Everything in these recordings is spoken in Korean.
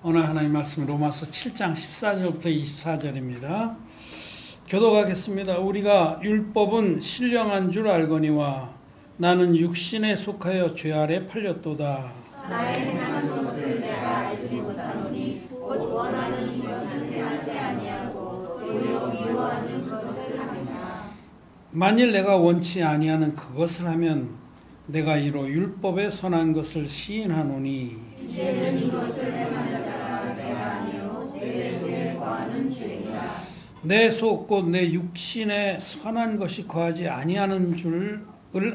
오늘 하나님 말씀 로마서 7장 14절부터 24절입니다. 교독하겠습니다. 우리가 율법은 신령한 줄 알거니와 나는 육신에 속하여 죄 아래 팔렸도다. 나의 행하는 것을 내가 알지 못하노니 곧 원하는 것을 행하지 아니하고 도리어 미워하는 것을 합니다. 만일 내가 원치 아니하는 그것을 하면 내가 이로 율법에 선한 것을 시인하노니 이제는 이것을 행하는 자가 내가 아니요 내 속에 거하는 죄이라. 내 속 곧 내 육신에 선한 것이 거하지 아니하는 줄을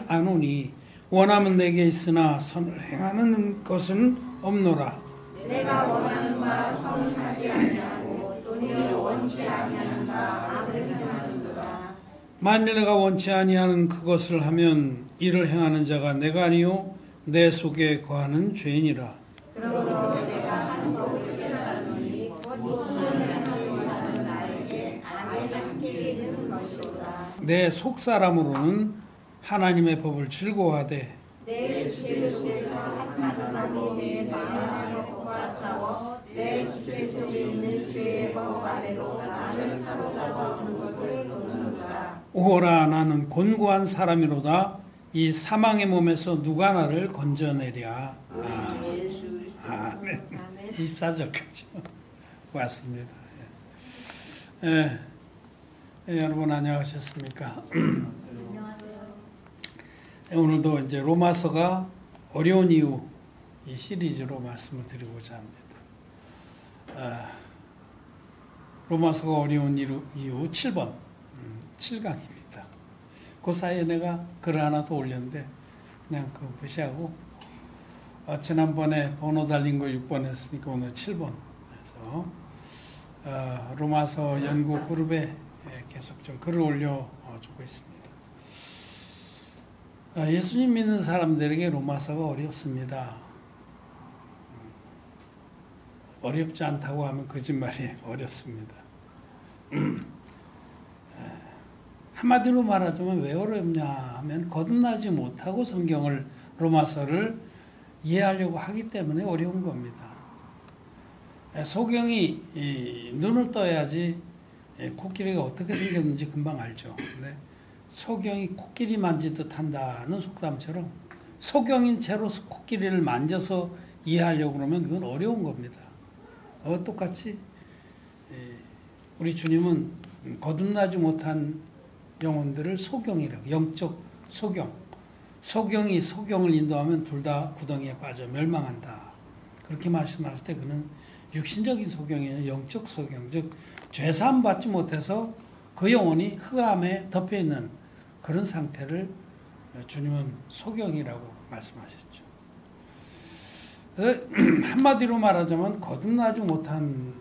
아노니 원함은 내게 있으나 선을 행하는 것은 없노라. 내가 원하는 바 선하지 아니하고 도리어 원치 아니하는 바 악을 행하는도다. 만일 내가 원치 아니하는 그것을 하면 이를 행하는 자가 내가 아니요 내 속에 거하는 죄이니라. 그러므로 내가 하는 법을 깨달았노니 곧 선을 행하기 원하는 나에게 악이 함께 있는 것이로다. 내 속사람으로는 하나님의 법을 즐거워하되 내 지체 속에서 악한 법이 내 마음의 법과 싸워 내 지체 속에 있는 죄의 법 아래로 나를 사로잡아주는 것을 모르는도다. 오호라 나는 곤고한 사람이로다. 이 사망의 몸에서 누가 나를 건져내랴. 아멘. 24절까지 왔습니다. 여러분 안녕하셨습니까? 오늘도 이제 로마서가 어려운 이유 이 시리즈로 말씀을 드리고자 합니다. 로마서가 어려운 이유 7번 7강입니다. 그 사이에 내가 글을 하나 더 올렸는데 그냥 그거 무시하고 지난번에 번호 달린 거 6번 했으니까 오늘 7번 해서 로마서 연구 그룹에 계속 좀 글을 올려주고 있습니다. 예수님 믿는 사람들에게 로마서가 어렵습니다. 어렵지 않다고 하면 거짓말이에요. 어렵습니다. 한마디로 말하자면 왜 어렵냐 하면 거듭나지 못하고 성경을 로마서를 이해하려고 하기 때문에 어려운 겁니다. 소경이 눈을 떠야지 코끼리가 어떻게 생겼는지 금방 알죠. 근데 소경이 코끼리 만지듯 한다는 속담처럼 소경인 채로 코끼리를 만져서 이해하려고 그러면 그건 어려운 겁니다. 똑같이 우리 주님은 거듭나지 못한 영혼들을 소경이라고, 영적 소경. 소경이 소경을 인도하면 둘 다 구덩이에 빠져 멸망한다. 그렇게 말씀할 때 그는 육신적인 소경이 아니라 영적 소경, 즉 죄사함 받지 못해서 그 영혼이 흑암에 덮여있는 그런 상태를 주님은 소경이라고 말씀하셨죠. 한마디로 말하자면 거듭나지 못한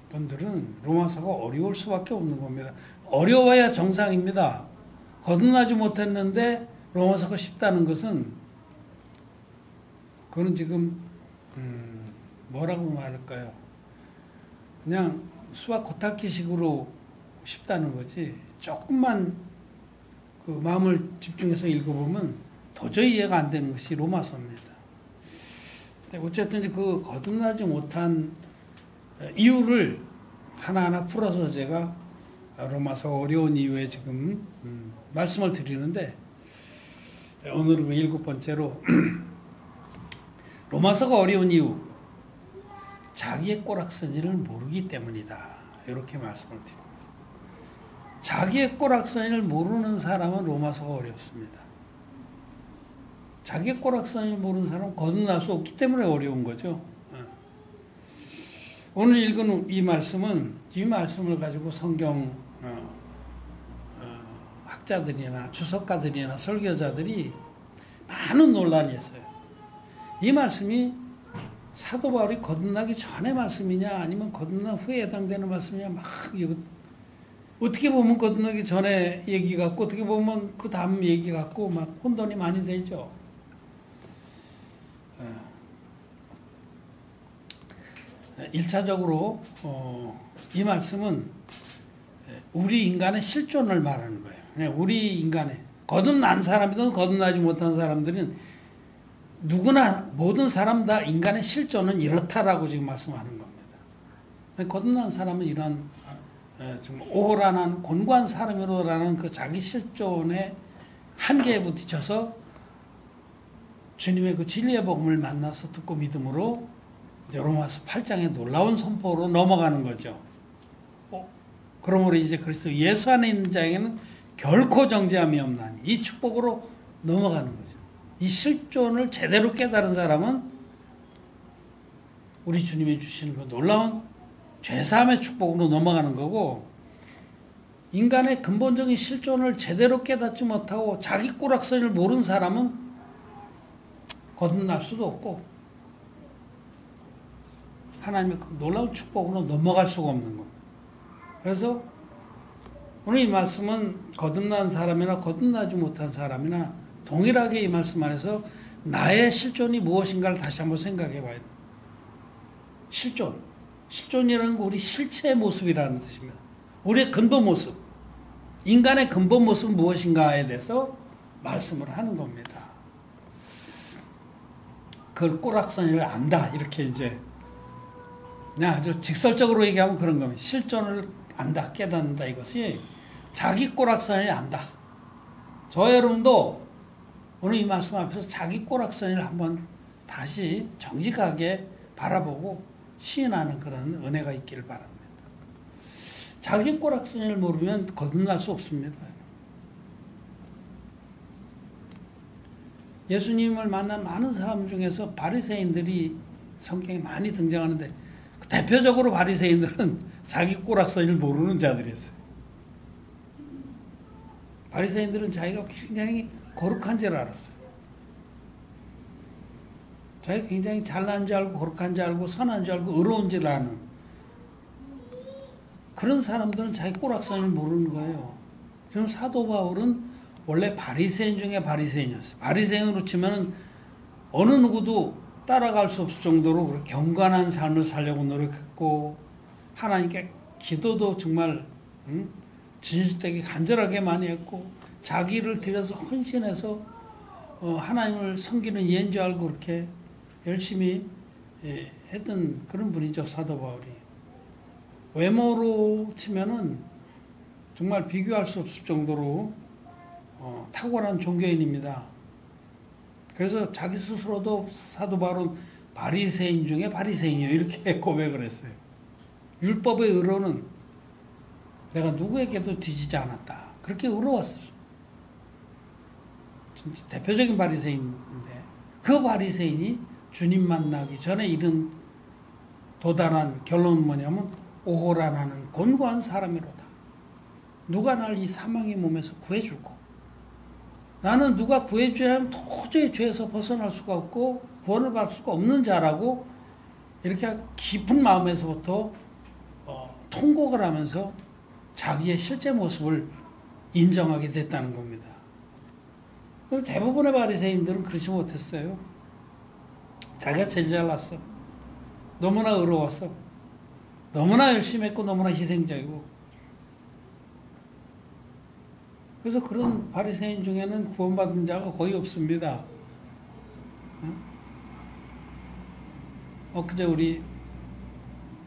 분들은 로마서가 어려울 수밖에 없는 겁니다. 어려워야 정상입니다. 거듭나지 못했는데 로마서가 쉽다는 것은 그건 지금 뭐라고 말할까요? 그냥 수학 겉핥기식으로 쉽다는 거지 조금만 그 마음을 집중해서 읽어보면 도저히 이해가 안 되는 것이 로마서입니다. 어쨌든 그 거듭나지 못한 이유를 하나하나 풀어서 제가 로마서 어려운 이유에 지금 말씀을 드리는데 오늘은 7번째로 로마서가 어려운 이유 자기의 꼬락서니를 모르기 때문이다. 이렇게 말씀을 드립니다. 자기의 꼬락서니를 모르는 사람은 로마서가 어렵습니다. 자기의 꼬락서니를 모르는 사람은 거듭날 수 없기 때문에 어려운 거죠. 오늘 읽은 이 말씀을 가지고 성경 학자들이나 주석가들이나 설교자들이 많은 논란이 있어요. 이 말씀이 사도 바울이 거듭나기 전의 말씀이냐 아니면 거듭난 후에 해당되는 말씀이냐 막 이거 어떻게 보면 거듭나기 전에 얘기 같고 어떻게 보면 그 다음 얘기 같고 막 혼돈이 많이 되죠. 일차적으로 이 말씀은 우리 인간의 실존을 말하는 거예요. 우리 인간의 거듭난 사람이든 거듭나지 못한 사람들은 누구나 모든 사람 다 인간의 실존은 이렇다라고 지금 말씀하는 겁니다. 거듭난 사람은 이런 정말 오호라는 곤고한 사람이로라는 그 자기 실존의 한계에 부딪혀서 주님의 그 진리의 복음을 만나서 듣고 믿음으로 이제 로마서 8장의 놀라운 선포로 넘어가는 거죠. 그러므로 이제 그리스도 예수 안에 있는 자에게는 결코 정죄함이 없나니 이 축복으로 넘어가는 거죠. 이 실존을 제대로 깨달은 사람은 우리 주님이 주시는 그 놀라운 죄사함의 축복으로 넘어가는 거고, 인간의 근본적인 실존을 제대로 깨닫지 못하고 자기 꼬락서니를 모르는 사람은 거듭날 수도 없고 하나님의 그 놀라운 축복으로 넘어갈 수가 없는 겁니다. 그래서 오늘 이 말씀은 거듭난 사람이나 거듭나지 못한 사람이나 동일하게 이 말씀 안에서 나의 실존이 무엇인가를 다시 한번 생각해 봐야 돼요. 실존이라는 거 우리 실체의 모습이라는 뜻입니다. 우리의 근본 모습, 인간의 근본 모습은 무엇인가에 대해서 말씀을 하는 겁니다. 그걸 꼬락서니를 안다, 이렇게 이제 그냥 아주 직설적으로 얘기하면 그런 겁니다. 실존을 안다, 깨닫는다, 이것이 자기 꼬락서니를 안다. 저 여러분도 오늘 이 말씀 앞에서 자기 꼬락서니를 한번 다시 정직하게 바라보고 시인하는 그런 은혜가 있기를 바랍니다. 자기 꼬락서니를 모르면 거듭날 수 없습니다. 예수님을 만난 많은 사람 중에서 바리새인들이 성경에 많이 등장하는데 대표적으로 바리새인들은 자기 꼬락서니를 모르는 자들이었어요. 바리새인들은 자기가 굉장히 거룩한 줄 알았어요. 자기가 굉장히 잘난 줄 알고 거룩한 줄 알고 선한 줄 알고 의로운 줄 아는 그런 사람들은 자기 꼬락서니를 모르는 거예요. 지금 사도 바울은 원래 바리새인 중에 바리새인이었어요. 바리새인으로 치면은 어느 누구도 따라갈 수 없을 정도로 그렇게 경건한 삶을 살려고 노력했고 하나님께 기도도 정말 진실되게 간절하게 많이 했고 자기를 들여서 헌신해서 하나님을 섬기는 예인 줄 알고 그렇게 열심히 했던 그런 분이죠, 사도 바울이. 외모로 치면은 정말 비교할 수 없을 정도로 탁월한 종교인입니다. 그래서 자기 스스로도 사도 바울은 바리새인 중에 바리새인이요, 이렇게 고백을 했어요. 율법의 의로는 내가 누구에게도 뒤지지 않았다, 그렇게 의로웠어요. 대표적인 바리새인인데 그 바리새인이 주님 만나기 전에 이른 도달한 결론은 뭐냐면 오호라 나는 곤고한 사람이로다. 누가 날 이 사망의 몸에서 구해줄고, 나는 누가 구해줘야 하면 도저히 죄에서 벗어날 수가 없고 구원을 받을 수가 없는 자라고 이렇게 깊은 마음에서부터 통곡을 하면서 자기의 실제 모습을 인정하게 됐다는 겁니다. 대부분의 바리새인들은 그렇지 못했어요. 자기가 제일 잘났어. 너무나 의로웠어. 너무나 열심히 했고 너무나 희생적이고. 그래서 그런 바리새인 중에는 구원받은 자가 거의 없습니다. 그제 우리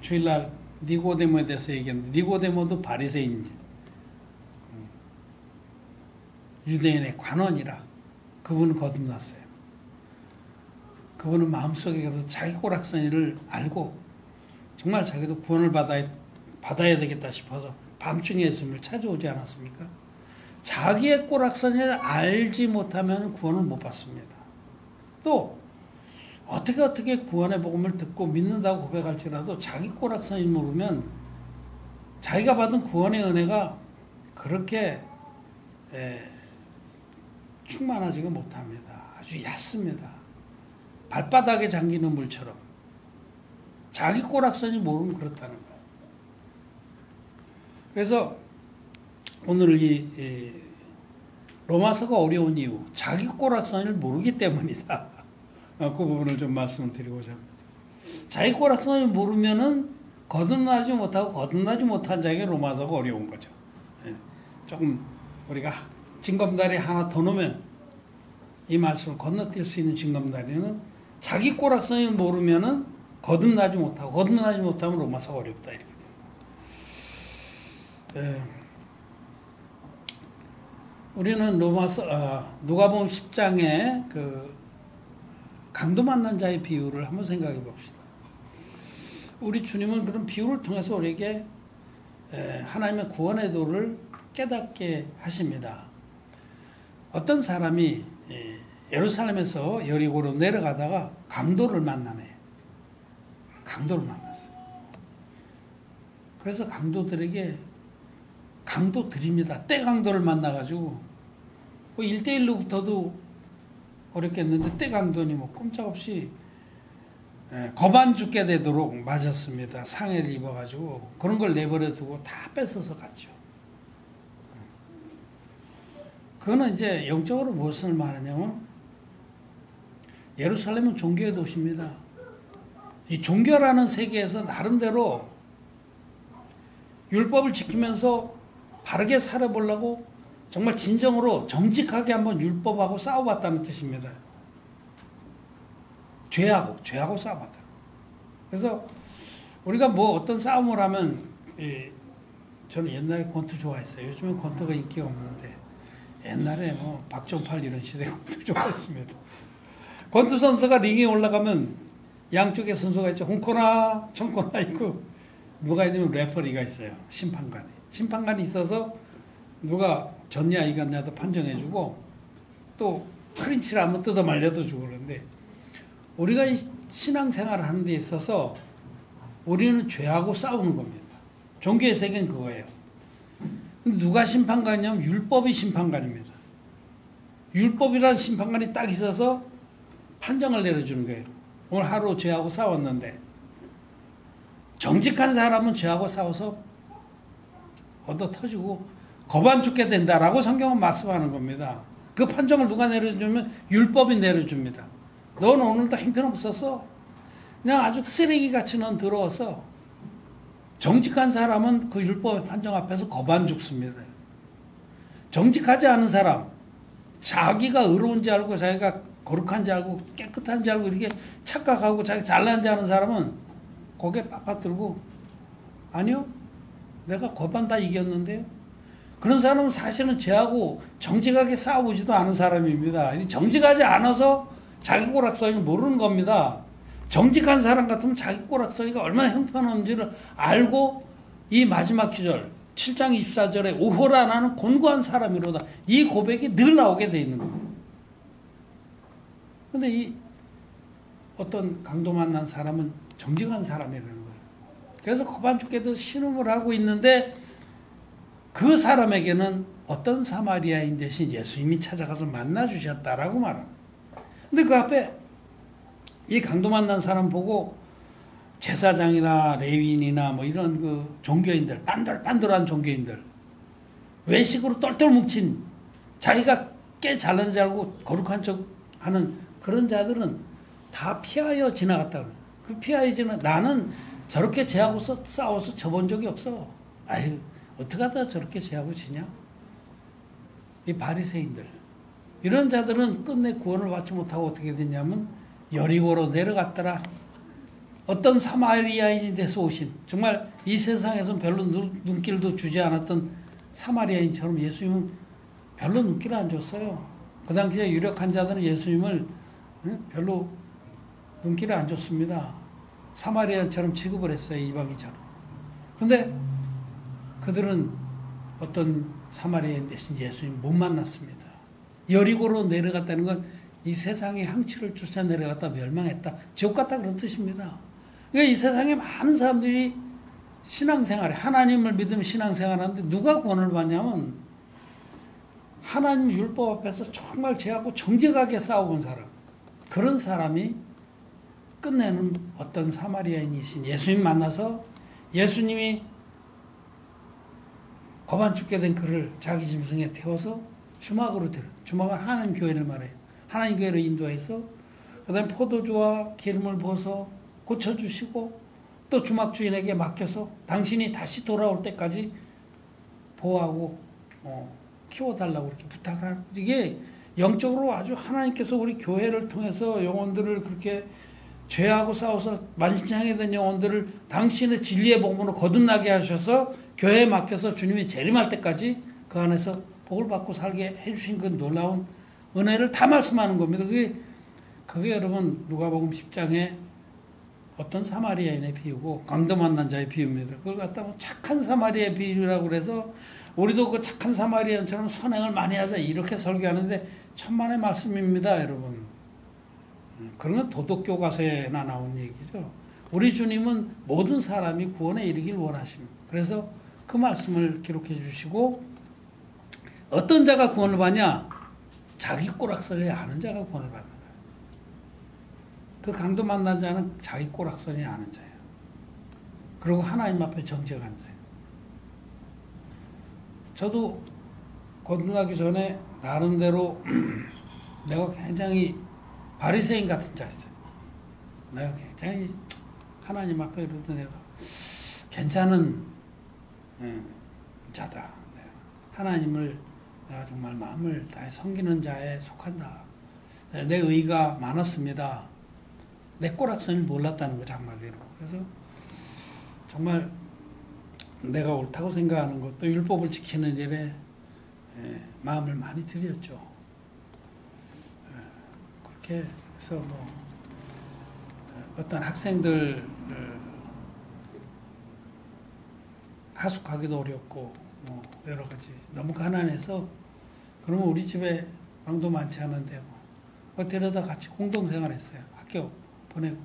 주일날 니고데모에 대해서 얘기했는데 니고데모도 바리새인이죠. 유대인의 관원이라 그분은 거듭났어요. 그분은 마음속에 자기 꼬락서니를 알고 정말 자기도 구원을 받아야 되겠다 싶어서 밤중에 예수님을 찾아오지 않았습니까? 자기의 꼬락서니를 알지 못하면 구원을 못 받습니다. 또 어떻게 구원의 복음을 듣고 믿는다고 고백할지라도 자기 꼬락서니 모르면 자기가 받은 구원의 은혜가 그렇게 충만하지가 못합니다. 아주 얕습니다. 발바닥에 잠기는 물처럼. 자기 꼬락서니 모르면 그렇다는 거예요. 그래서 오늘 이 로마서가 어려운 이유, 자기 꼬락서니를 모르기 때문이다. 그 부분을 좀 말씀을 드리고자 합니다. 자기 꼬락서니를 모르면은 거듭나지 못하고 거듭나지 못한 자에게 로마서가 어려운 거죠. 조금 우리가 징검다리 하나 더 놓으면 이 말씀을 건너뛸 수 있는 징검다리는 자기 꼬락선을 모르면은 거듭나지 못하고 거듭나지 못하면 로마서가 어렵다 이렇게 됩니다. 우리는 누가복음 10장의 그 강도 만난 자의 비유를 한번 생각해 봅시다. 우리 주님은 그런 비유를 통해서 우리에게 하나님의 구원의 도를 깨닫게 하십니다. 어떤 사람이 예루살렘에서 여리고로 내려가다가 강도를 만나네. 강도를 만났어요. 그래서 강도들입니다. 떼강도를 만나가지고 뭐 1대1로부터도 어렵겠는데 떼강도니 뭐 꼼짝없이 거반 죽게 되도록 맞았습니다. 상해를 입어가지고 그런 걸 내버려 두고 다 뺏어서 갔죠. 그거는 이제 영적으로 무엇을 말하냐면 예루살렘은 종교의 도시입니다. 이 종교라는 세계에서 나름대로 율법을 지키면서 바르게 살아보려고 정말 진정으로 정직하게 한번 율법하고 싸워봤다는 뜻입니다. 죄하고 싸워봤다. 그래서 우리가 뭐 어떤 싸움을 하면 저는 옛날에 권투 좋아했어요. 요즘엔 권투가 인기가 없는데 옛날에 뭐 박종팔 이런 시대 권투 좋아했습니다. 권투 선수가 링에 올라가면 양쪽에 선수가 있죠. 홍코나 청코나 있고 누가 있으면 레퍼리가 있어요. 심판관이 있어서 누가 졌냐 이겼냐도 판정해주고 또 크린치를 한번 뜯어 말려도 주고 그러는데 우리가 이 신앙생활을 하는 데 있어서 우리는 죄하고 싸우는 겁니다. 종교의 세계는 그거예요. 누가 심판관이냐면 율법이 심판관입니다. 율법이라는 심판관이 딱 있어서 판정을 내려주는 거예요. 오늘 하루 죄하고 싸웠는데 정직한 사람은 죄하고 싸워서 얻어 터지고 거반 죽게 된다라고 성경은 말씀하는 겁니다. 그 판정을 누가 내려주면 율법이 내려줍니다. 너는 오늘도 형편없었어. 그냥 아주 쓰레기같이 넌 들어와서 정직한 사람은 그 율법의 판정 앞에서 거반 죽습니다. 정직하지 않은 사람, 자기가 의로운지 알고 자기가 거룩한지 알고 깨끗한지 알고 이렇게 착각하고 자기 잘난지 아는 사람은 고개 빳빳 들고 아니요, 내가 거반 다 이겼는데요. 그런 사람은 사실은 죄하고 정직하게 싸우지도 않은 사람입니다. 정직하지 않아서 자기 꼬락서리를 모르는 겁니다. 정직한 사람 같으면 자기 꼬락서리가 얼마나 형편없는지를 알고 이 마지막 기절 7장 24절에 오호라 나는 곤고한 사람이로다. 이 고백이 늘 나오게 돼 있는 겁니다. 그런데 이 어떤 강도 만난 사람은 정직한 사람이라는 거예요. 그래서 거반 죽게도 신음을 하고 있는데 그 사람에게는 어떤 사마리아인 대신 예수님이 찾아가서 만나주셨다라고 말합니다. 근데 그 앞에 이 강도 만난 사람 보고 제사장이나 레위인이나 뭐 이런 그 종교인들, 빤돌빤돌한 종교인들, 외식으로 똘똘 뭉친 자기가 꽤 잘난 줄 알고 거룩한 척 하는 그런 자들은 다 피하여 지나갔다고. 그 피하여 나는 저렇게 죄하고 싸워서 져본 적이 없어. 아유, 어떻게 하다 저렇게 죄하고 지냐? 이 바리새인들. 이런 자들은 끝내 구원을 받지 못하고 어떻게 됐냐면 여리고로 내려갔더라. 어떤 사마리아인이 돼서 오신, 정말 이 세상에서는 별로 눈길도 주지 않았던 사마리아인처럼 예수님은 별로 눈길을 안 줬어요. 그 당시에 유력한 자들은 예수님을 별로 눈길을 안 줬습니다. 사마리아인처럼 취급을 했어요. 이방인처럼. 그런데 그들은 어떤 사마리아인 대신 예수님 못 만났습니다. 여리고로 내려갔다는 건 이 세상의 항치를 쫓아 내려갔다 멸망했다. 지옥 갔다 그런 뜻입니다. 그러니까 이 세상에 많은 사람들이 신앙생활에 하나님을 믿으면 신앙생활하는데 누가 구원을 받냐면 하나님 율법 앞에서 정말 죄하고 정직하게 싸워본 사람. 그런 사람이 끝내는 어떤 사마리아인이신 예수님 만나서 예수님이 거반 죽게 된 그를 자기 짐승에 태워서 주막으로 주막은 하나님 교회를 말해요. 하나님 교회로 인도해서 그 다음에 포도주와 기름을 부어서 고쳐주시고 또 주막 주인에게 맡겨서 당신이 다시 돌아올 때까지 보호하고 키워달라고 이렇게 부탁을 하는, 이게 영적으로 아주 하나님께서 우리 교회를 통해서 영혼들을 그렇게 죄하고 싸워서 만신창이 된 영혼들을 당신의 진리의 복음으로 거듭나게 하셔서 교회에 맡겨서 주님이 재림할 때까지 그 안에서 복을 받고 살게 해주신 그 놀라운 은혜를 다 말씀하는 겁니다. 그게 여러분 누가복음 10장에 어떤 사마리아인의 비유고 강도 만난 자의 비유입니다. 그걸 갖다 뭐 착한 사마리아의 비유라고 그래서 우리도 그 착한 사마리아인처럼 선행을 많이 하자 이렇게 설교하는데 천만의 말씀입니다, 여러분. 그런 건 도덕교과서에나 나온 얘기죠. 우리 주님은 모든 사람이 구원에 이르길 원하십니다. 그래서 그 말씀을 기록해 주시고 어떤 자가 구원을 받냐? 자기 꼬락서리 아는 자가 구원을 받는 거예요. 그 강도 만난 자는 자기 꼬락서리 아는 자예요. 그리고 하나님 앞에 정직한 자예요. 저도 거듭나기 전에 나름대로 내가 굉장히 바리새인 같은 자였어요. 내가 굉장히 하나님 앞에 이르도 내가 괜찮은 자다. 하나님을 내가 정말 마음을 다해 섬기는 자에 속한다. 내 의가 많았습니다. 내 꼬락선을 몰랐다는 거죠, 한마디로. 그래서 정말 내가 옳다고 생각하는 것도 율법을 지키는 일에 마음을 많이 들였죠. 그렇게 해서 뭐 어떤 학생들 하숙하기도 어렵고 뭐 여러 가지 너무 가난해서 그러면 우리 집에 방도 많지 않은데 뭐 데려다 같이 공동생활했어요. 학교 보내고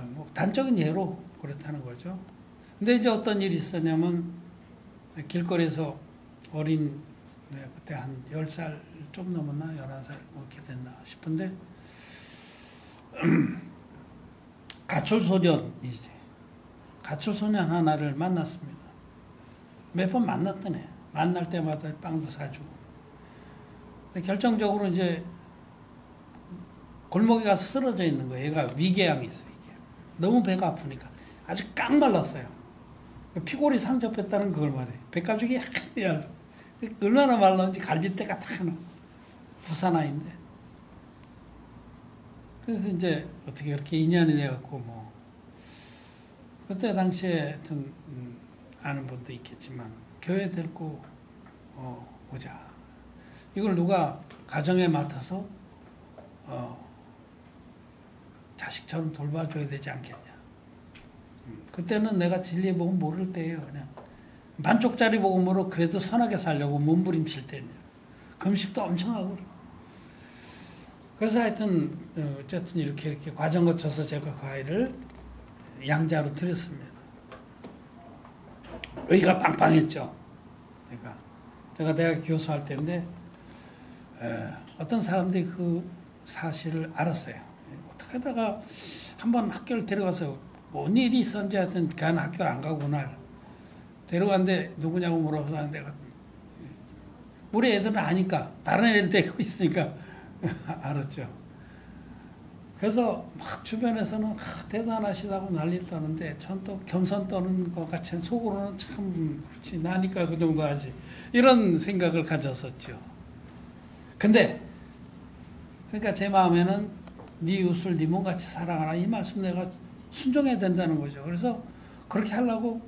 뭐 단적인 예로 그렇다는 거죠. 근데 이제 어떤 일이 있었냐면 길거리에서 어린 그때 한 10살 좀 넘었나 11살 뭐 이렇게 됐나 싶은데 가출소년이지. 가출소년 하나를 만났습니다. 몇 번 만났더니 만날 때마다 빵도 사주고. 결정적으로 이제 골목에 가서 쓰러져 있는 거예요. 얘가 위궤양이 있어요. 이게. 너무 배가 아프니까 아주 깡 말랐어요. 피골이 상접했다는 그걸 말해요. 배가죽이 얇아. 얼마나 말랐는지 갈비뼈가 다 나. 부산아인데. 그래서 이제 어떻게 그렇게 인연이 돼갖고 뭐 그때 당시에 하여튼 아는 분도 있겠지만 교회 데리고 오자. 이걸 누가 가정에 맡아서 자식처럼 돌봐줘야 되지 않겠냐. 그때는 내가 진리의 복음 모를 때예요. 그냥 반쪽짜리 복음으로 그래도 선하게 살려고 몸부림칠 때입니다. 금식도 엄청 하고. 그래서 하여튼 어쨌든 이렇게 과정 거쳐서 제가 그 아이를 양자로 드렸습니다. 의가 빵빵했죠. 그러니까 제가 대학 교수할 때인데 어떤 사람들이 그 사실을 알았어요. 어떻게 하다가 한번 학교를 데려가서 뭔 일이 있었는지 하여튼 그 학교를 안 가고 그날 데려갔는데 누구냐고 물어보서 내가 우리 애들은 아니까 다른 애들 데리고 있으니까 알았죠. 그래서 막 주변에서는 대단하시다고 난리 떠는데 전 또 겸손 떠는 것 같이 속으로는 참 그렇지 나니까 그 정도 하지 이런 생각을 가졌었죠. 근데 그러니까 제 마음에는 네 이웃을 네 몸같이 사랑하라 이 말씀 내가 순종해야 된다는 거죠. 그래서 그렇게 하려고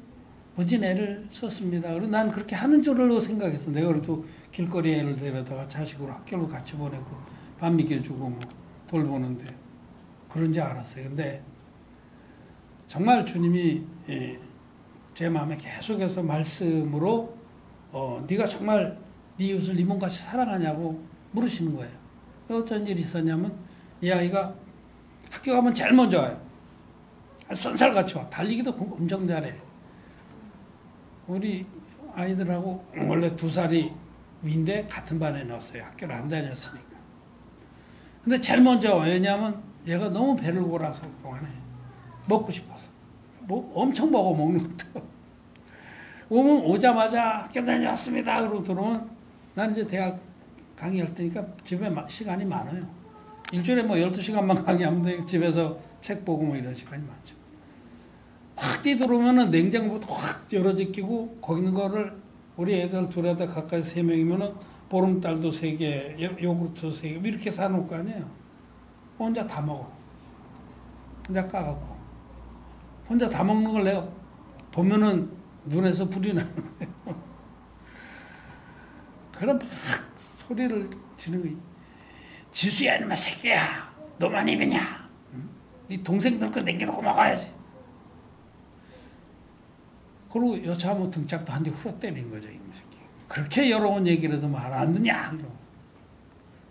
무진 애를 썼습니다. 그리고 난 그렇게 하는 줄로 생각했어. 내가 그래도 길거리에 애를 데려다가 자식으로 학교로 같이 보내고 밥 먹여주고 뭐 돌보는데 그런지 알았어요. 근데 정말 주님이 제 마음에 계속해서 말씀으로 네가 정말 네 이웃을 네 몸같이 사랑하냐고 물으시는 거예요. 어떤 일이 있었냐면 이 아이가 학교 가면 제일 먼저 와요. 쏜살같이 와. 달리기도 엄청 잘해. 우리 아이들하고 원래 2살이 위인데 같은 반에 넣었어요. 학교를 안 다녔으니까. 근데 제일 먼저 와요. 왜냐하면 얘가 너무 배를 고라서 그동안에 먹고 싶어서. 뭐 엄청 먹는 것도. 오자마자 학교 다녀왔습니다. 그러고 들어오면 난 이제 대학 강의할 때니까 집에 시간이 많아요. 일주일에 뭐 12시간만 강의하면 돼. 집에서 책 보고 뭐 이런 시간이 많죠. 확 뛰들어오면은 냉장고도 확 열어제끼고 거기 있는 거를 우리 애들 둘에다 가까이 3명이면은 보름달도 3개, 요구르트 3개 이렇게 사놓을 거 아니에요. 혼자 다 먹어. 혼자 까갖고. 혼자 다 먹는 걸 내가 보면은 눈에서 불이 나는 거예요. 그럼 막 소리를 지는 거예요. 지수야 이놈아 새끼야 너만 입이냐? 응? 네 동생들 거 남겨놓고 먹어야지. 그리고 여차하면 등짝도 한 대 후려 때린 거죠. 이놈 새끼. 그렇게 여러 번 얘기를 해도 말 안 듣냐?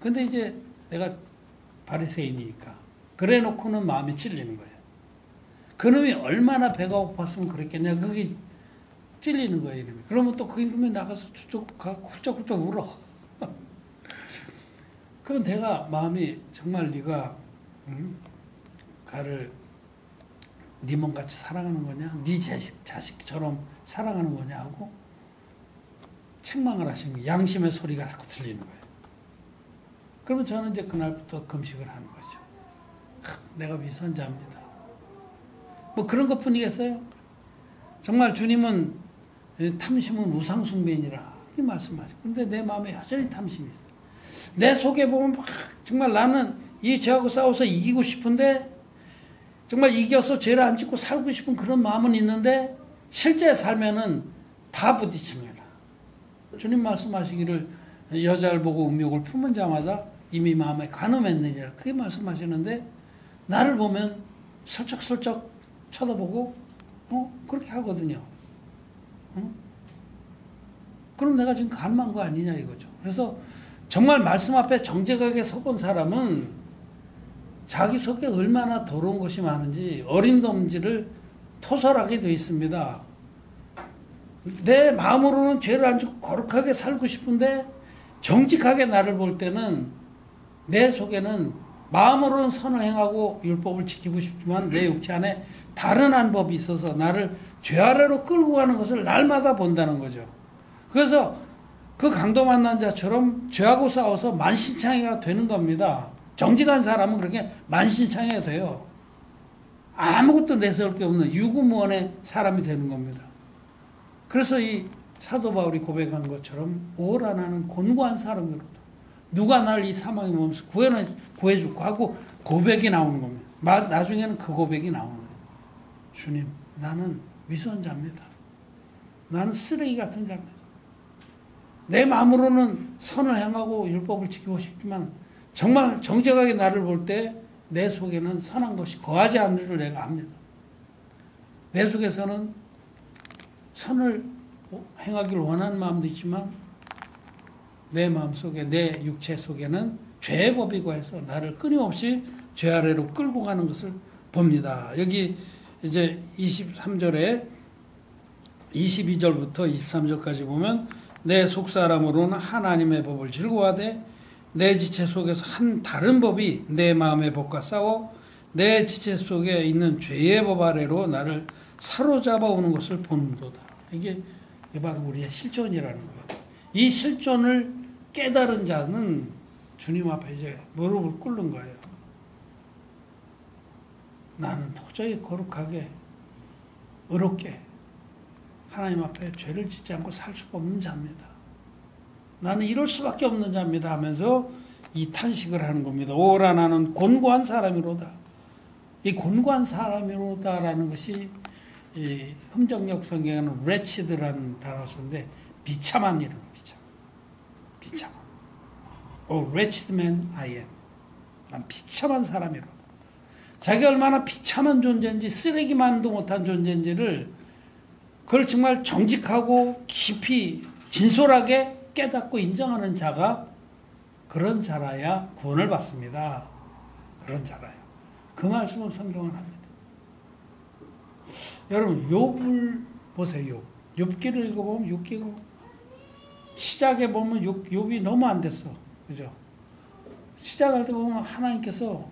근데 이제 내가 바리새인이니까 그래 놓고는 마음이 찔리는 거예요. 그놈이 얼마나 배가 고팠으면 그랬겠냐. 그게 찔리는 거예요. 이놈이. 그러면 또 그 이놈이 나가서 훌쩍훌쩍 울어. 그럼 내가 마음이 정말 네가 가를 네 몸같이 사랑하는 거냐? 네 자식처럼 사랑하는 거냐 하고 책망을 하시는 거예요. 양심의 소리가 자꾸 들리는 거예요. 그러면 저는 이제 그날부터 금식을 하는 거죠. 내가 위선자입니다. 뭐 그런 것뿐이겠어요? 정말 주님은 탐심은 우상숭배니라 이 말씀하시고 근데 내 마음에 여전히 탐심이 있어요. 내 속에 보면 막 정말 나는 이 죄하고 싸워서 이기고 싶은데 정말 이겨서 죄를 안 짓고 살고 싶은 그런 마음은 있는데 실제 삶에는 다 부딪힙니다. 주님 말씀하시기를 여자를 보고 음욕을 품은 자마다 이미 마음에 간음했느니라 그렇게 말씀하시는데 나를 보면 슬쩍슬쩍 쳐다보고 그렇게 하거든요. 그럼 내가 지금 간음한 거 아니냐 이거죠. 그래서 정말 말씀 앞에 정직하게 서본 사람은 자기 속에 얼마나 더러운 것이 많은지 어림돔지를 토설하게 되어 있습니다. 내 마음으로는 죄를 안 짓고 거룩하게 살고 싶은데 정직하게 나를 볼 때는 내 속에는 마음으로는 선을 행하고 율법을 지키고 싶지만 내 육체 안에 다른 한 법이 있어서 나를 죄 아래로 끌고 가는 것을 날마다 본다는 거죠. 그래서 그 강도 만난 자처럼 죄하고 싸워서 만신창이가 되는 겁니다. 정직한 사람은 그렇게 만신창이가 돼요. 아무것도 내세울 게 없는 유구무원의 사람이 되는 겁니다. 그래서 이 사도 바울이 고백한 것처럼 오라 나는 곤고한 사람이로다. 누가 날 이 사망의 몸에서 구해줄까 하고 고백이 나오는 겁니다. 나중에는 그 고백이 나오는 거예요. 주님, 나는 위선자입니다. 나는 쓰레기 같은 자입니다. 내 마음으로는 선을 행하고 율법을 지키고 싶지만 정말 정직하게 나를 볼 때 내 속에는 선한 것이 거하지 않는 줄 내가 압니다. 내 속에서는 선을 행하기를 원하는 마음도 있지만 내 마음속에 내 육체 속에는 죄의 법이 거해서 나를 끊임없이 죄 아래로 끌고 가는 것을 봅니다. 여기 이제 23절에 22절부터 23절까지 보면 내 속사람으로는 하나님의 법을 즐거워하되 내 지체 속에서 한 다른 법이 내 마음의 법과 싸워 내 지체 속에 있는 죄의 법 아래로 나를 사로잡아 오는 것을 보는도다. 이게 바로 우리의 실존이라는 거예요. 이 실존을 깨달은 자는 주님 앞에 이제 무릎을 꿇는 거예요. 나는 도저히 거룩하게 의롭게 하나님 앞에 죄를 짓지 않고 살 수가 없는 자입니다. 나는 이럴 수밖에 없는 자입니다 하면서 이 탄식을 하는 겁니다. 오라 나는 곤고한 사람이로다. 이 곤고한 사람이로다라는 것이 이 흠정역 성경에는 wretched라는 단어가 쓰는데 비참한 이름, 비참한. Oh, wretched man I am. 난 비참한 사람이로다. 자기가 얼마나 비참한 존재인지 쓰레기만도 못한 존재인지를 그걸 정말 정직하고 깊이 진솔하게 깨닫고 인정하는 자가 그런 자라야 구원을 받습니다. 그런 자라야. 그 말씀을 성경은 합니다. 여러분 욥을 보세요. 욥기를 읽어보면 욥기가 시작에 보면 욥이 너무 안 됐어. 그죠? 시작할 때 보면 하나님께서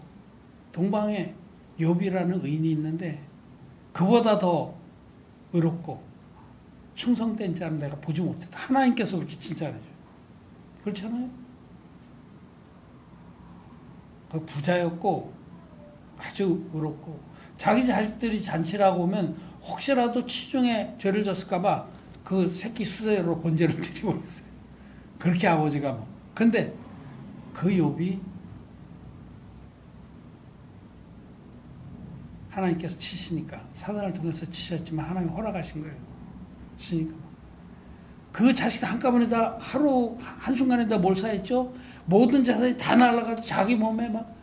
동방에 욥이라는 의인이 있는데 그보다 더 의롭고 충성된 자는 내가 보지 못했다. 하나님께서 그렇게 칭찬해줘요. 그렇잖아요? 그 부자였고 아주 의롭고 자기 자식들이 잔치를 하고 오면 혹시라도 치중에 죄를 졌을까봐 그 새끼 수레로 번제를 드리고 그랬어요. 그렇게 아버지가 뭐. 근데 그 욥이 하나님께서 치시니까 사단을 통해서 치셨지만 하나님 허락하신 거예요. 치니까 그 자식 한꺼번에 다 하루 한순간에 다 몰사했죠. 모든 자산이 다 날아가서 자기 몸에 막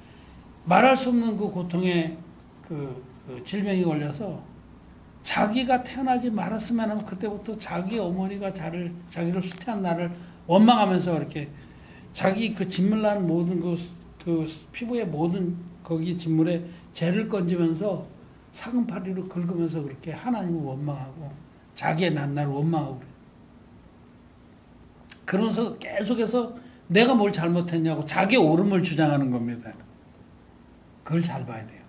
말할 수 없는 그 고통에 그 질병이 걸려서 자기가 태어나지 말았으면 하면 그때부터 자기 어머니가 자기를 수태한 나를 원망하면서 이렇게 자기 그 진물난 모든 그 피부의 모든 거기 진물에 죄를 건지면서 사금파리로 긁으면서 그렇게 하나님을 원망하고 자기의 난나를 원망하고 그래요. 그러면서 계속해서 내가 뭘 잘못했냐고 자기 옳음을 주장하는 겁니다. 그걸 잘 봐야 돼요.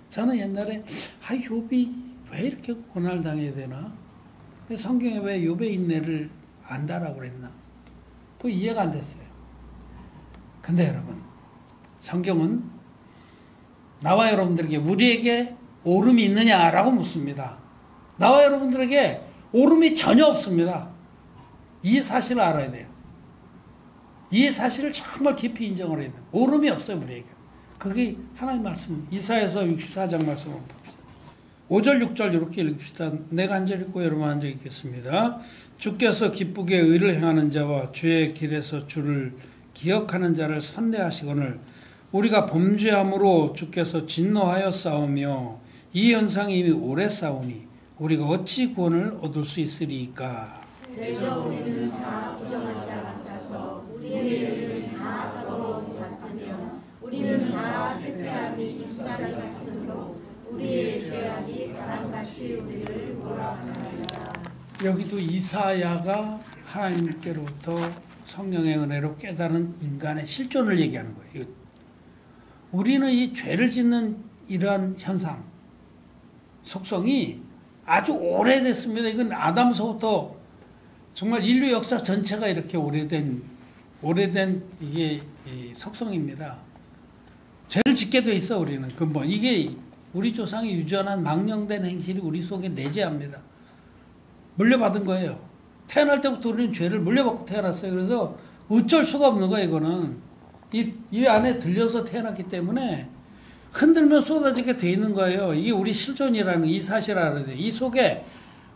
저는 옛날에 욥이 왜 이렇게 고난을 당해야 되나? 성경에 왜 욥의 인내를 안다라고 그랬나? 그 이해가 안 됐어요. 근데 여러분, 성경은 나와 여러분들에게 우리에게 옳음이 있느냐라고 묻습니다. 나와 여러분들에게 옳음이 전혀 없습니다. 이 사실을 알아야 돼요. 이 사실을 정말 깊이 인정을 해야 돼요. 옳음이 없어요, 우리에게. 그게 하나님 말씀입니다. 이사야서 64장 말씀을 봅시다. 5절 6절 이렇게 읽읍시다. 내가 한 절 읽고 여러분 한 절 읽겠습니다. 주께서 기쁘게 의를 행하는 자와 주의 길에서 주를 기억하는 자를 선대하시거늘 우리가 범죄함으로 주께서 진노하여 싸우며 이 현상이 이미 오래 싸우니 우리가 어찌 구원을 얻을 수 있으리이까. 대저 우리는 다 부정할 자 같아서 우리의 일은 다 더러움 같으며 우리는 다 쇠퇴함이 입사를 같으므로 우리의 죄악이 바람같이 우리를 몰아가나이다. 여기도 이사야가 하나님께로부터 성령의 은혜로 깨달은 인간의 실존을 얘기하는 거예요. 우리는 이 죄를 짓는 이러한 현상, 속성이 아주 오래됐습니다. 이건 아담서부터 정말 인류 역사 전체가 이렇게 오래된 이게 속성입니다. 죄를 짓게 돼 있어 우리는 근본. 이게 우리 조상이 유전한 망령된 행실이 우리 속에 내재합니다. 물려받은 거예요. 태어날 때부터 우리는 죄를 물려받고 태어났어요. 그래서 어쩔 수가 없는 거예요. 이거는 이 안에 들려서 태어났기 때문에 흔들면 쏟아지게 돼 있는 거예요. 이게 우리 실존이라는 이 사실을 알아야 돼요.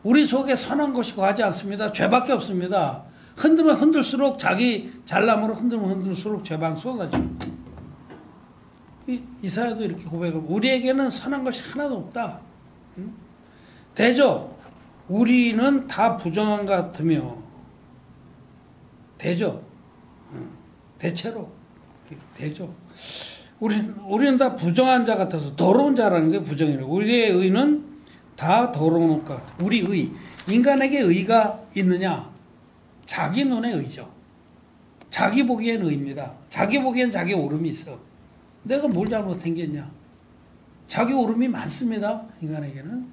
우리 속에 선한 것이 거하지 않습니다. 죄밖에 없습니다. 흔들면 흔들수록 자기 잘남으로 흔들면 흔들수록 죄만 쏟아집니다. 이사야도 이렇게 고백하고 우리에게는 선한 것이 하나도 없다. 대죠. 우리는 다 부정한 것 같으며 대죠. 대체로 대죠. 우리는 다 부정한 자 같아서 더러운 자라는 게 부정이라고. 우리의 의는 다 더러운 것 같아. 우리 의. 인간에게 의가 있느냐? 자기 눈의 의죠. 자기 보기엔 의입니다. 자기 보기엔 자기 옳음이 있어. 내가 뭘 잘못한 게 있냐? 자기 옳음이 많습니다. 인간에게는.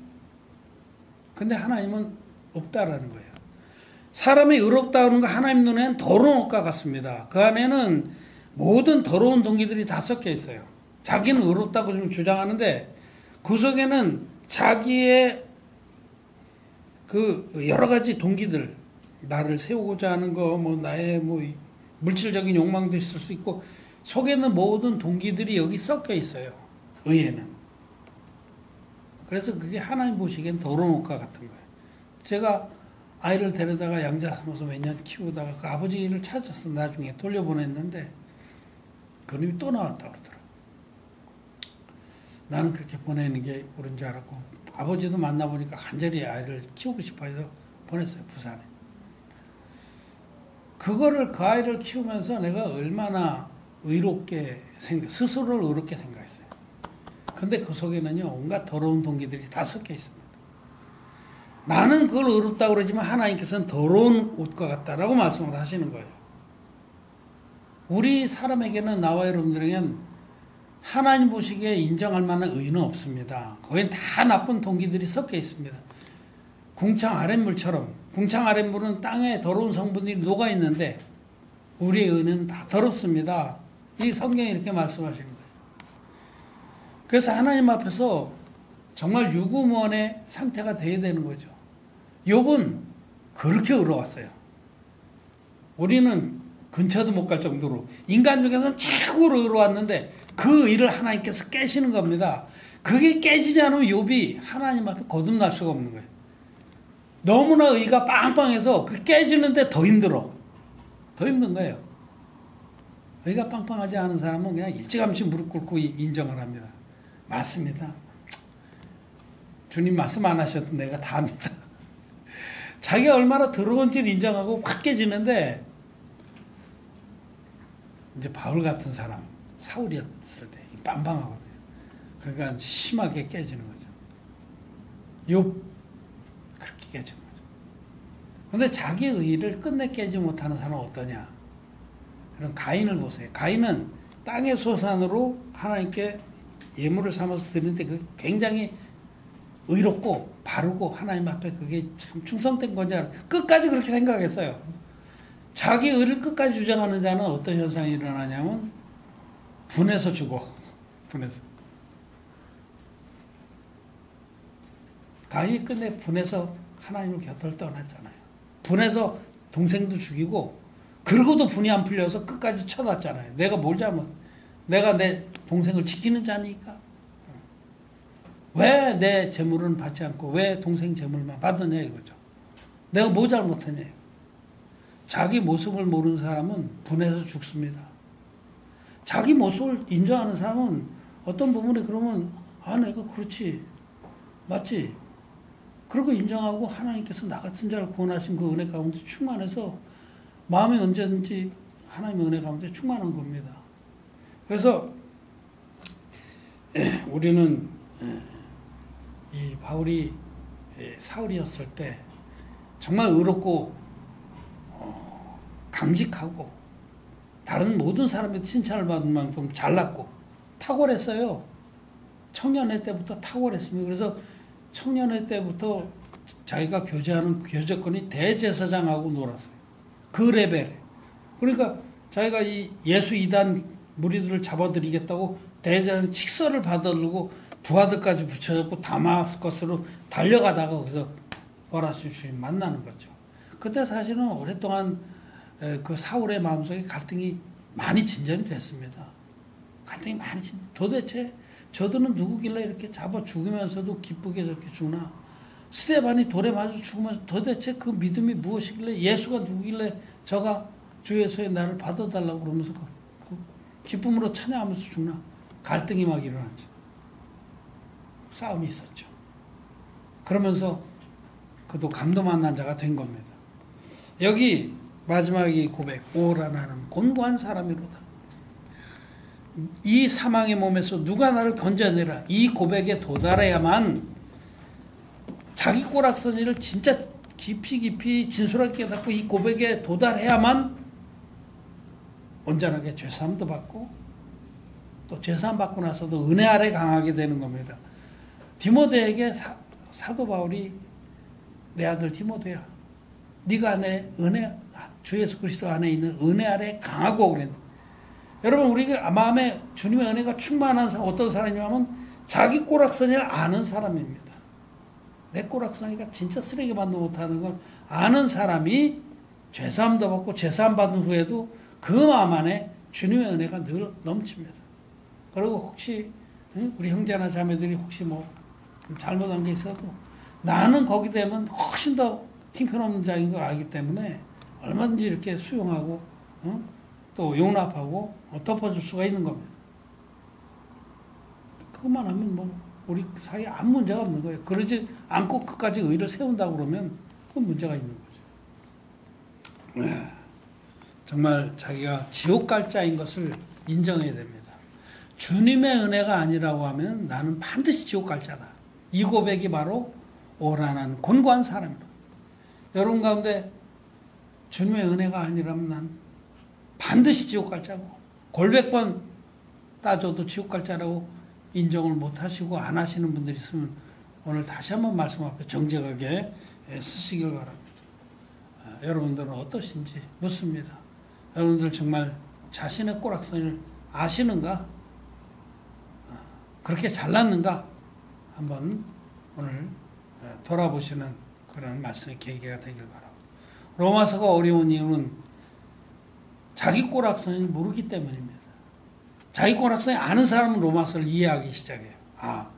근데 하나님은 없다라는 거예요. 사람이 의롭다는 거 하나님 눈에는 더러운 것과 같습니다. 그 안에는 모든 더러운 동기들이 다 섞여 있어요. 자기는 의롭다고 좀 주장하는데 그 속에는 자기의 그 여러 가지 동기들, 나를 세우고자 하는 거, 나의 물질적인 욕망도 있을 수 있고 속에는 모든 동기들이 여기 섞여 있어요. 의에는. 그래서 그게 하나님 보시기엔 더러운 것과 같은 거예요. 제가 아이를 데려다가 양자 삼아서 몇 년 키우다가 그 아버지를 찾아서 나중에 돌려보냈는데 그놈이 또 나왔다고 그러더라고요. 나는 그렇게 보내는 게 옳은 줄 알았고 아버지도 만나보니까 간절히 아이를 키우고 싶어 해서 보냈어요. 부산에. 그 아이를 키우면서 내가 얼마나 의롭게 스스로를 의롭게 생각했어요. 근데 그 속에는요 온갖 더러운 동기들이 다 섞여 있습니다. 나는 그걸 의롭다고 그러지만 하나님께서는 더러운 옷과 같다라고 말씀을 하시는 거예요. 우리 사람에게는 나와 여러분들에게는 하나님 보시기에 인정할 만한 의는 없습니다. 거긴 다 나쁜 동기들이 섞여 있습니다. 궁창 아랫물처럼 궁창 아랫물은 땅에 더러운 성분들이 녹아 있는데 우리의 의는 다 더럽습니다. 이 성경이 이렇게 말씀하시는 거예요. 그래서 하나님 앞에서 정말 유구무원의 상태가 돼야 되는 거죠. 욥은 그렇게 의로웠어요. 우리는 근처도 못 갈 정도로 인간 중에서는 최고로 의로웠는데 그 의를 하나님께서 깨시는 겁니다. 그게 깨지지 않으면 욥이 하나님 앞에 거듭날 수가 없는 거예요. 너무나 의가 빵빵해서 그 깨지는데 더 힘들어. 더 힘든 거예요. 의가 빵빵하지 않은 사람은 그냥 일찌감치 무릎 꿇고 인정을 합니다. 맞습니다. 주님 말씀 안 하셔도 내가 다 합니다. 자기가 얼마나 더러운지를 인정하고 확 깨지는데 이제 바울 같은 사람, 사울이었을 때 빵빵하거든요. 그러니까 심하게 깨지는 거죠. 욥 그렇게 깨지는 거죠. 그런데 자기 의를 끝내 깨지 못하는 사람은 어떠냐? 그럼 가인을 보세요. 가인은 땅의 소산으로 하나님께 예물을 삼아서 드리는데 그 굉장히 의롭고 바르고 하나님 앞에 그게 참 충성된 거냐 끝까지 그렇게 생각했어요. 자기 의를 끝까지 주장하는 자는 어떤 현상이 일어나냐면 분해서 죽어. 분해서. 가인이 끝내 분해서 하나님을 곁을 떠났잖아요. 분해서 동생도 죽이고 그러고도 분이 안 풀려서 끝까지 쳐놨잖아요. 내가 뭘 내가 내 동생을 지키는 자니까. 왜 내 재물은 받지 않고 왜 동생 재물만 받느냐 이거죠. 내가 뭐 잘못했냐. 자기 모습을 모르는 사람은 분해서 죽습니다. 자기 모습을 인정하는 사람은 어떤 부분에 그러면 내가 그렇지. 맞지. 그러고 인정하고 하나님께서 나 같은 자를 구원하신 그 은혜 가운데 충만해서 마음이 언제든지 하나님의 은혜 가운데 충만한 겁니다. 그래서 우리는 이 바울이 사울이었을 때 정말 의롭고 강직하고 다른 모든 사람의 칭찬을 받을 만큼 잘났고 탁월했어요. 청년회 때부터 탁월했습니다. 그래서 청년회 때부터 자기가 교제하는 교제권이 대제사장하고 놀았어요. 그 레벨에. 그러니까 자기가 이 예수 이단 무리들을 잡아들이겠다고 대제사장 칙서를 받아들고 부하들까지 붙여졌고 다마스커스로 달려가다가 거기서 버라스 주님 만나는 거죠. 그때 사실은 오랫동안 그 사울의 마음속에 갈등이 많이 진전이 됐습니다. 갈등이 많이 도대체 저들은 누구길래 이렇게 잡아 죽으면서도 기쁘게 저렇게 죽나? 스데반이 돌에 맞아 죽으면서 도대체 그 믿음이 무엇이길래 예수가 누구길래 저가 주 예수의 나를 받아달라고 그러면서 그 기쁨으로 찬양하면서 죽나? 갈등이 막 일어났죠. 싸움이 있었죠. 그러면서 그도 감도 만난 자가 된 겁니다. 여기 마지막 이 고백, 오라 나는 곤고한 사람이로다. 이 사망의 몸에서 누가 나를 건져내라. 이 고백에 도달해야만 자기 꼬락서니를 진짜 깊이 진솔하게 깨닫고 이 고백에 도달해야만 온전하게 죄사함도 받고 또 죄사함 받고 나서도 은혜 아래 강하게 되는 겁니다. 디모데에게 사도 바울이 내 아들 디모데야, 네가 내 은혜 주 예수 그리스도 안에 있는 은혜 아래 강하고 그랬는데 여러분 우리가 마음에 주님의 은혜가 충만한 사람 어떤 사람이냐면 자기 꼬락서니를 아는 사람입니다. 내 꼬락서니가 진짜 쓰레기만도 못하는 걸 아는 사람이 죄사함도 받고 죄사함 받은 후에도 그 마음 안에 주님의 은혜가 늘 넘칩니다. 그리고 혹시 우리 형제나 자매들이 혹시 뭐 잘못한 게 있어도 나는 거기 되면 훨씬 더 형편없는 자인 걸 알기 때문에 얼마든지 이렇게 수용하고 또 용납하고 덮어줄 수가 있는 겁니다. 그것만 하면 뭐 우리 사이에 아무 문제가 없는 거예요. 그러지 않고 끝까지 의를 세운다고 그러면 그건 문제가 있는 거죠. 네. 정말 자기가 지옥 갈 자인 것을 인정해야 됩니다. 주님의 은혜가 아니라고 하면 나는 반드시 지옥 갈 자다. 이 고백이 바로 오라난 곤고한 사람이다. 여러분 가운데 주님의 은혜가 아니라면 난 반드시 지옥 갈 자고 골백번 따져도 지옥 갈 자라고 인정을 못 하시고 안 하시는 분들이 있으면 오늘 다시 한번 말씀 앞에 정직하게 쓰시길 바랍니다. 여러분들은 어떠신지 묻습니다. 여러분들 정말 자신의 꼬락선을 아시는가? 그렇게 잘났는가? 한번 오늘 돌아보시는 그런 말씀의 계기가 되길 바랍니다. 로마서가 어려운 이유는 자기 꼬락선을 모르기 때문입니다. 자기 꼬락선이 아는 사람은 로마서를 이해하기 시작해요. 아,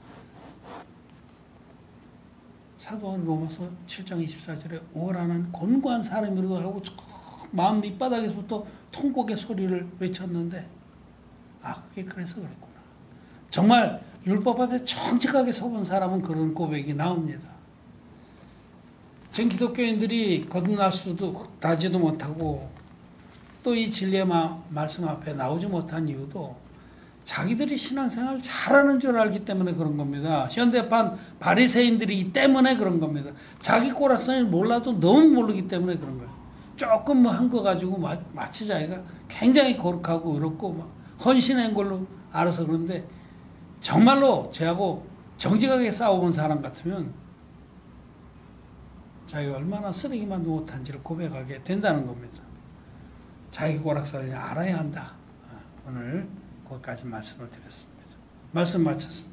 사도바울이 로마서 7장 24절에 오라는 곤고한 사람이라고 하고 마음 밑바닥에서부터 통곡의 소리를 외쳤는데, 아, 그게 그래서 그랬구나. 정말 율법 앞에 정직하게 서본 사람은 그런 고백이 나옵니다. 지금 기독교인들이 거듭날 수도 나지도 못하고 또 이 진리의 말씀 앞에 나오지 못한 이유도 자기들이 신앙생활을 잘하는 줄 알기 때문에 그런 겁니다. 현대판 바리새인들이기 때문에 그런 겁니다. 자기 꼬락선을 몰라도 너무 모르기 때문에 그런 거예요. 조금 뭐 한 거 가지고 마치 자기가 굉장히 거룩하고 의롭고 막 헌신한 걸로 알아서 그런데, 정말로 저하고 정직하게 싸워본 사람 같으면 자기가 얼마나 쓰레기만 못한지를 고백하게 된다는 겁니다. 자기 꼬락선을 알아야 한다. 오늘 거기까지 말씀을 드렸습니다. 말씀 마쳤습니다.